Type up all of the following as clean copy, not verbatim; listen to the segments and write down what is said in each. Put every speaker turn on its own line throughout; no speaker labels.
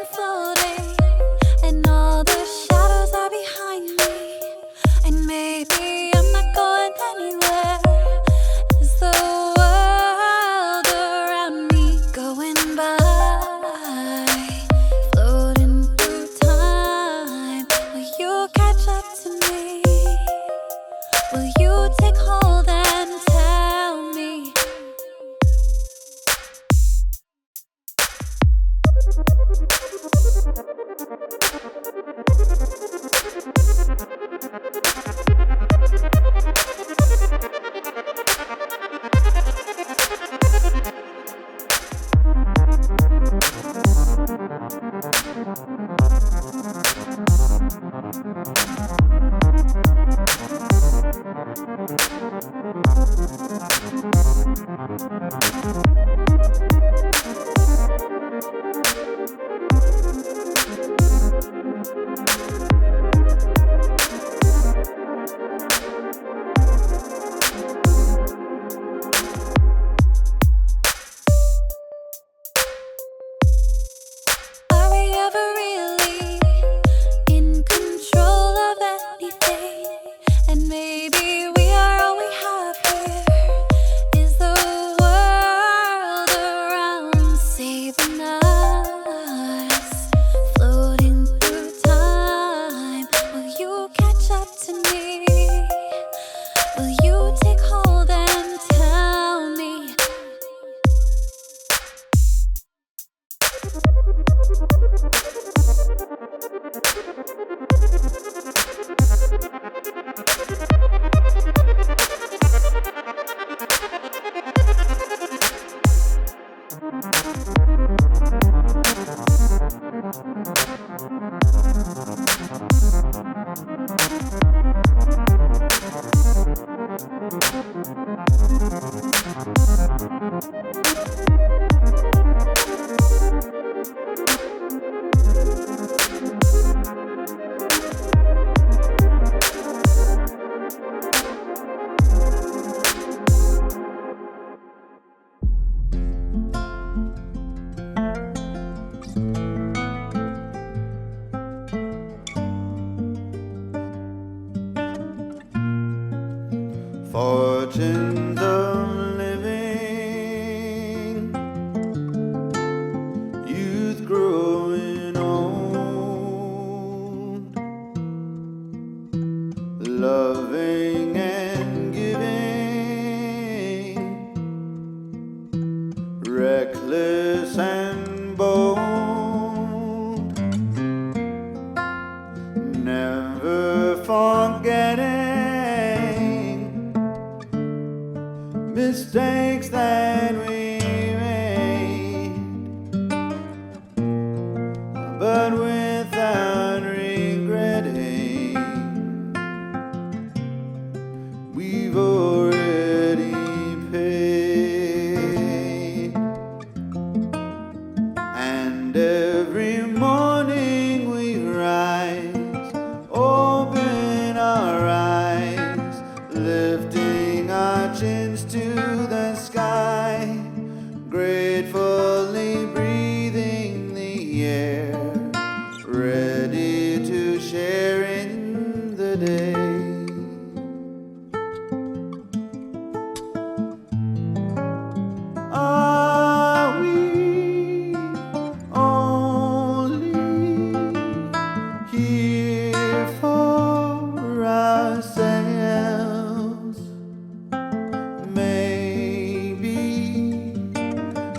I'm floating, and all the shadows are behind me. And maybe I'm not going anywhere. Is the world around me going by? Floating through time. Will you catch up to me? Will you take hold and tell me? Are we ever really in control of anything? And maybe we are all we have here. Is the world around saving us? Floating through time. Will you catch up to me? Will you take hold and tell me?
Fortunes of living, youth growing old, loving and giving, reckless and bold, never forgetting mistakes that we made, but without regretting. We've already paid, and every morning we rise, open our eyes, lifting our chins to the sky, gratefully breathing the air, ready to share in the day. Are we only here for ourselves? Maybe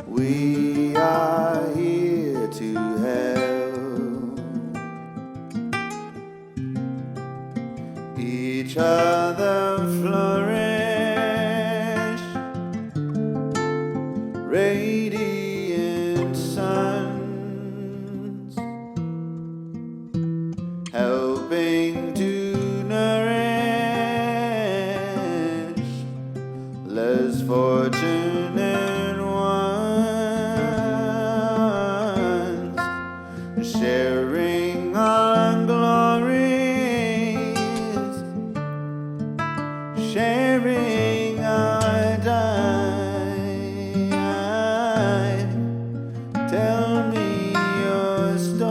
we are here to help each other flourish, radiant suns, helping to nourish less fortunate ones, sharing our glories, sharing our time. Tell me your story.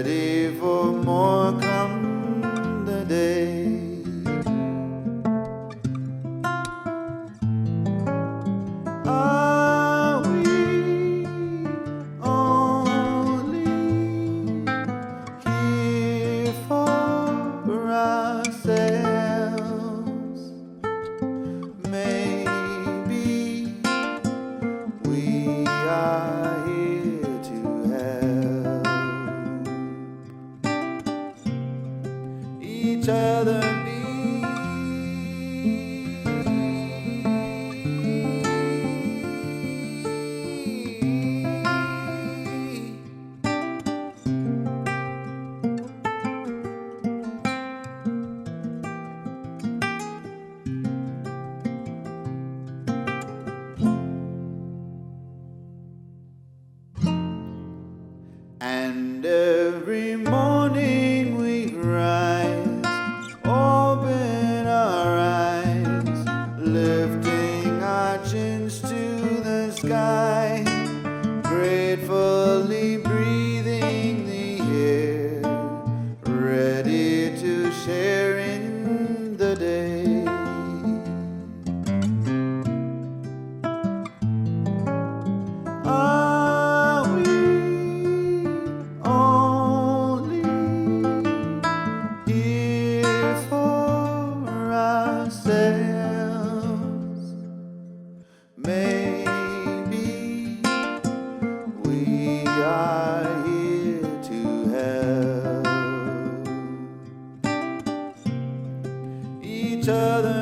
ready for more come the day. Are we only here for ourselves? Maybe we are here to help each other be. And every morning we rise, open our eyes, lifting our chins to the sky, gratefully breathing the air, ready to share in the day. Are we only here for ourselves? Maybe we are here to help each other